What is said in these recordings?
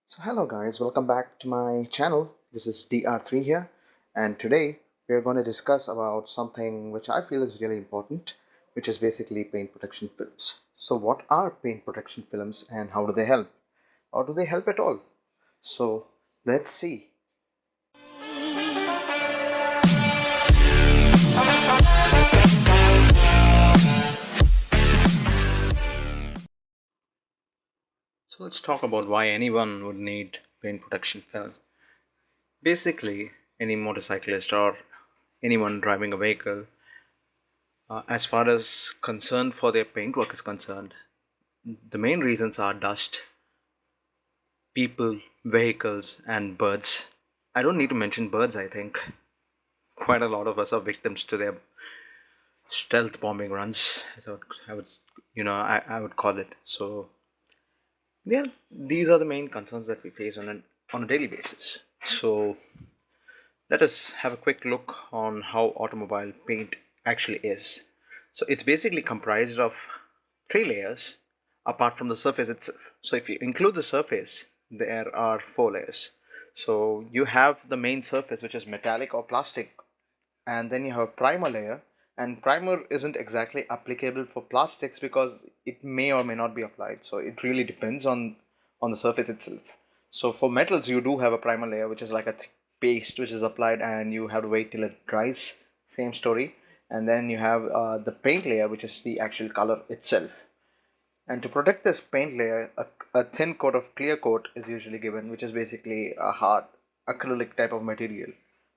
So hello guys, welcome back to my channel. This is DR3 here, and today we are going to discuss about something which I feel is really important, which is basically paint protection films. So what are paint protection films and how do they help? Or do they help at all? So let's see. So let's talk about why anyone would need paint protection film. Basically, any motorcyclist or anyone driving a vehicle, as far as concern for their paintwork is concerned, the main reasons are dust, people, vehicles, and birds. I don't need to mention birds, I think. Quite a lot of us are victims to their stealth bombing runs. I would call it. So, yeah, these are the main concerns that we face on a daily basis. So, let us have a quick look on how automobile paint actually is. So, it's basically comprised of three layers apart from the surface itself. So, if you include the surface, there are four layers. So, you have the main surface, which is metallic or plastic, and then you have a primer layer. And primer isn't exactly applicable for plastics because it may or may not be applied, so it really depends on the surface itself. So for metals you do have a primer layer, which is like a thick paste which is applied, and you have to wait till it dries. Same story. And then you have the paint layer, which is the actual color itself. And to protect this paint layer, a thin coat of clear coat is usually given, which is basically a hard acrylic type of material.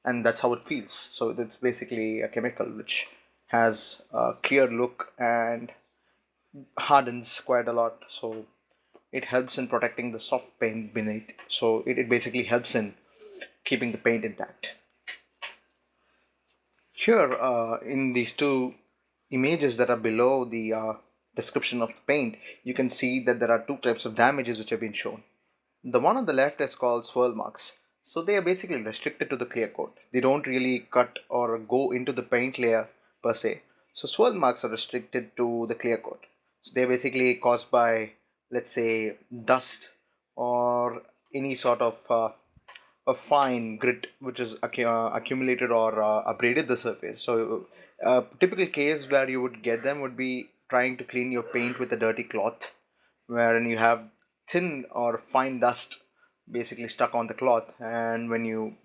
And that's how it feels. So it's basically a chemical which has a clear look and hardens quite a lot. So it helps in protecting the soft paint beneath. So it basically helps in keeping the paint intact. Here, in these two images that are below the description of the paint, you can see that there are two types of damages which have been shown. The one on the left is called swirl marks. So they are basically restricted to the clear coat. They don't really cut or go into the paint layer per se. So swirl marks are restricted to the clear coat. So they're basically caused by, let's say, dust or any sort of a fine grit which is accumulated or abraded the surface. So a typical case where you would get them would be trying to clean your paint with a dirty cloth, wherein you have thin or fine dust basically stuck on the cloth, and when you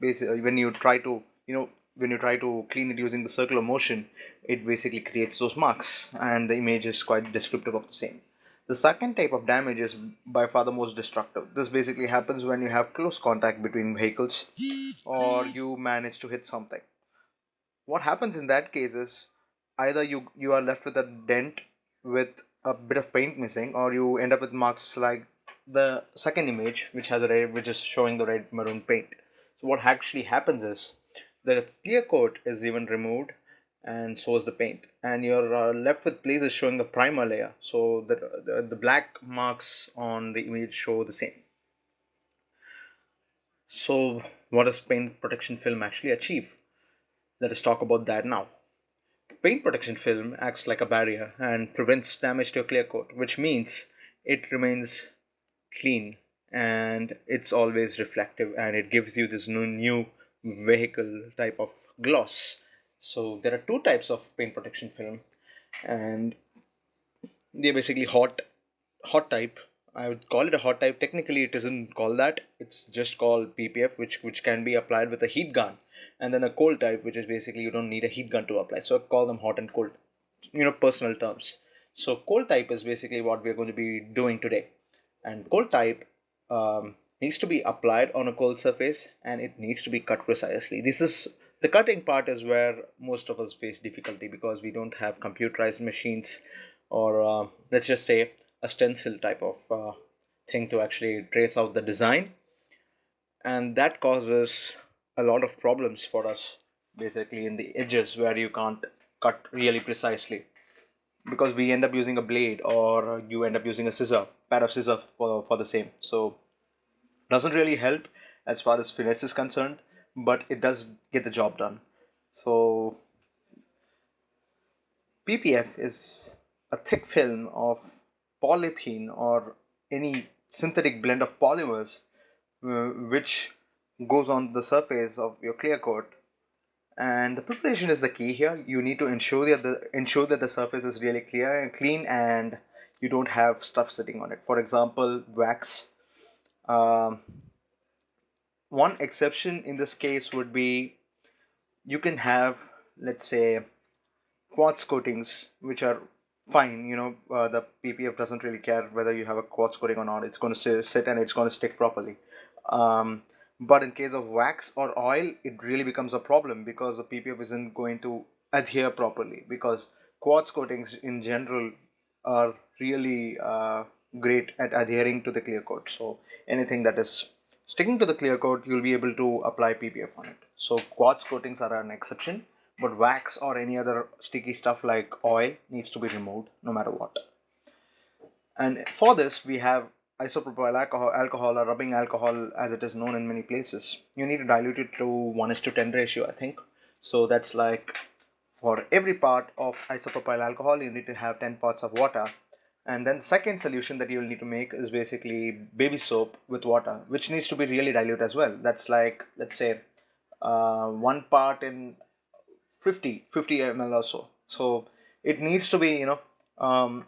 try to when you try to clean it using the circular motion, it basically creates those marks, and the image is quite descriptive of the same. The second type of damage is by far the most destructive. This basically happens when you have close contact between vehicles or you manage to hit something. What happens in that case is either you are left with a dent with a bit of paint missing, or you end up with marks like the second image, which has a red, which is showing the red maroon paint. So what actually happens is the clear coat is even removed, and so is the paint, and you're left with places showing the primer layer, so that the black marks on the image show the same. So what does paint protection film actually achieve? Let us talk about that now. Paint protection film acts like a barrier and prevents damage to a clear coat, which means it remains clean and it's always reflective, and it gives you this new vehicle type of gloss. So there are two types of paint protection film, and they're basically hot type. I would call it a hot type. Technically it isn't called that, it's just called PPF, which can be applied with a heat gun. And then a cold type, which is basically you don't need a heat gun to apply, so I call them hot and cold, personal terms. So cold type is basically what we're going to be doing today. And cold type needs to be applied on a cold surface, and it needs to be cut precisely. This is the cutting part is where most of us face difficulty, because we don't have computerized machines, or let's just say a stencil type of thing to actually trace out the design, and that causes a lot of problems for us, basically in the edges where you can't cut really precisely, because we end up using a blade, or you end up using a pair of scissors for the same. So doesn't really help as far as finesse is concerned, but it does get the job done. So PPF is a thick film of polythene or any synthetic blend of polymers, which goes on the surface of your clear coat. And the preparation is the key here. You need to ensure that the surface is really clear and clean, and you don't have stuff sitting on it. For example, wax. Um, One exception in this case would be you can have, let's say, quartz coatings, which are fine. The PPF doesn't really care whether you have a quartz coating or not. It's going to sit and it's going to stick properly. Um, but in case of wax or oil, it really becomes a problem because the PPF isn't going to adhere properly, because quartz coatings in general are really great at adhering to the clear coat. So anything that is sticking to the clear coat, you'll be able to apply PPF on it. So quartz coatings are an exception, but wax or any other sticky stuff like oil needs to be removed no matter what. And for this, we have isopropyl alcohol or rubbing alcohol, as it is known in many places. You need to dilute it to 1:10 ratio, I think. So that's like, for every part of isopropyl alcohol, you need to have 10 parts of water. And then the second solution that you'll need to make is basically baby soap with water, which needs to be really dilute as well. That's like, let's say, 1 part in 50 ml or so. So it needs to be, um,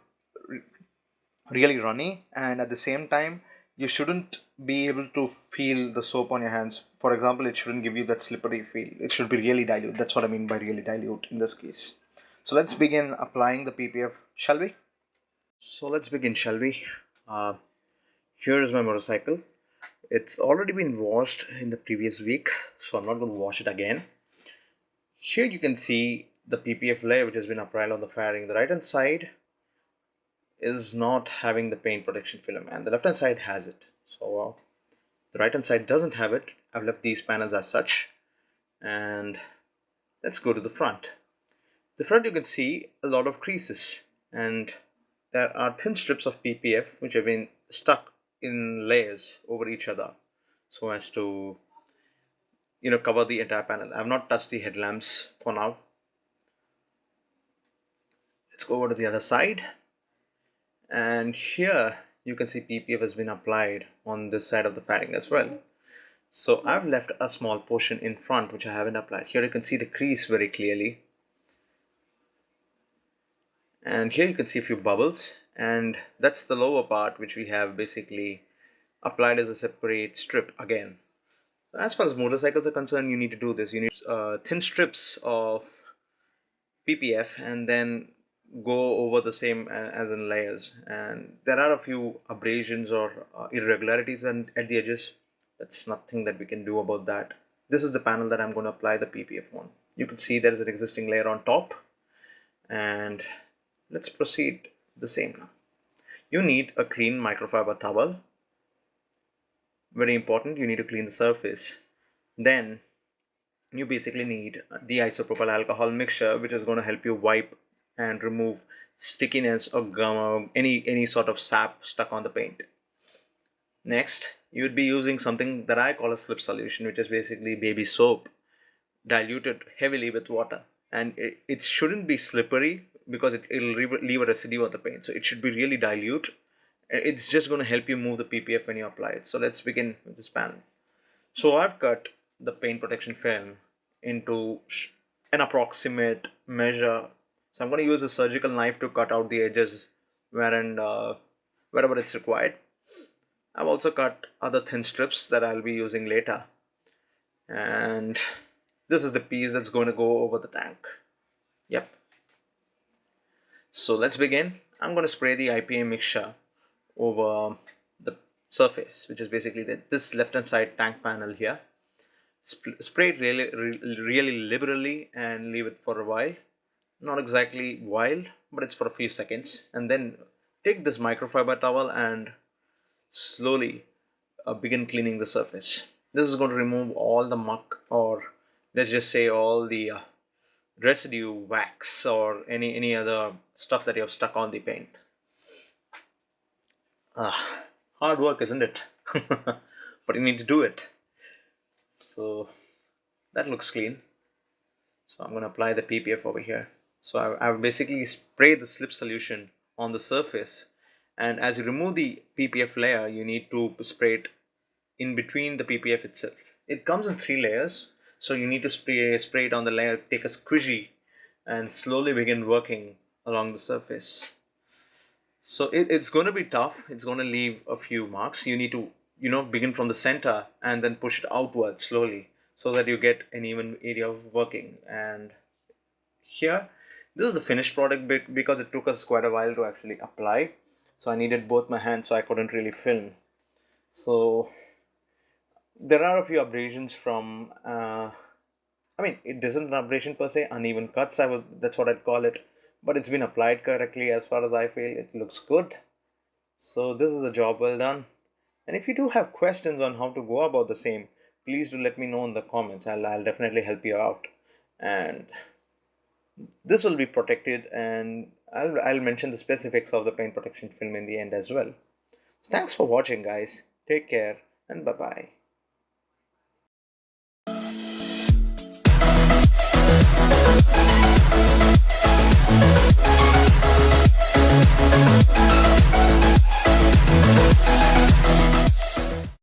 really runny, and at the same time you shouldn't be able to feel the soap on your hands. For example, it shouldn't give you that slippery feel. It should be really dilute. That's what I mean by really dilute in this case. So let's begin applying the PPF, shall we? So let's begin, shall we? uh, Here is my motorcycle. It's already been washed in the previous weeks, so I'm not going to wash it again. Here you can see the PPF layer which has been applied on the fairing. The right hand side is not having the paint protection film, and the left hand side has it. So the right hand side doesn't have it. I've left these panels as such. And let's go to the front. The front, you can see a lot of creases, and there are thin strips of PPF which have been stuck in layers over each other so as to cover the entire panel. I've not touched the headlamps for now. Let's go over to the other side. And here you can see PPF has been applied on this side of the fairing as well. So I've left a small portion in front which I haven't applied. Here you can see the crease very clearly. And here you can see a few bubbles, and that's the lower part which we have basically applied as a separate strip again. As far as motorcycles are concerned, you need to do this. You need thin strips of PPF and then go over the same as in layers. And there are a few abrasions or irregularities at the edges. That's nothing that we can do about that. This is the panel that I'm going to apply the PPF on. You can see there is an existing layer on top, and let's proceed the same now. You need a clean microfiber towel. Very important, you need to clean the surface. Then you basically need the isopropyl alcohol mixture, which is going to help you wipe and remove stickiness or gum or any sort of sap stuck on the paint. Next, you would be using something that I call a slip solution, which is basically baby soap diluted heavily with water. And it shouldn't be slippery because it'll leave a residue on the paint. So it should be really dilute. It's just going to help you move the PPF when you apply it. So let's begin with this panel. So I've cut the paint protection film into an approximate measure. So I'm going to use a surgical knife to cut out the edges wherever it's required. I've also cut other thin strips that I'll be using later. And this is the piece that's going to go over the tank. Yep. So let's begin. I'm going to spray the IPA mixture over the surface, which is basically this left hand side tank panel here. Spray it really liberally and leave it for a while. Not exactly while, but it's for a few seconds. And then take this microfiber towel and slowly begin cleaning the surface. This is going to remove all the muck, or let's just say all the residue, wax, or any other stuff that you have stuck on the paint. Hard work, isn't it? But you need to do it. So that looks clean. So I'm going to apply the PPF over here. So I've basically sprayed the slip solution on the surface, and as you remove the PPF layer, you need to spray it in between the PPF itself. It comes in three layers, so you need to spray it on the layer, take a squishy, and slowly begin working along the surface. So it's going to be tough. It's going to leave a few marks. You need to, begin from the center and then push it outward slowly so that you get an even area of working. And here, this is the finished product because it took us quite a while to actually apply. So I needed both my hands, so I couldn't really film. So there are a few abrasions from, I mean, it isn't an abrasion per se, uneven cuts. That's what I'd call it. But it's been applied correctly as far as I feel. It looks good. So this is a job well done. And if you do have questions on how to go about the same, please do let me know in the comments. I'll definitely help you out. And this will be protected, and I'll mention the specifics of the paint protection film in the end as well. So thanks for watching, guys. Take care, and bye bye.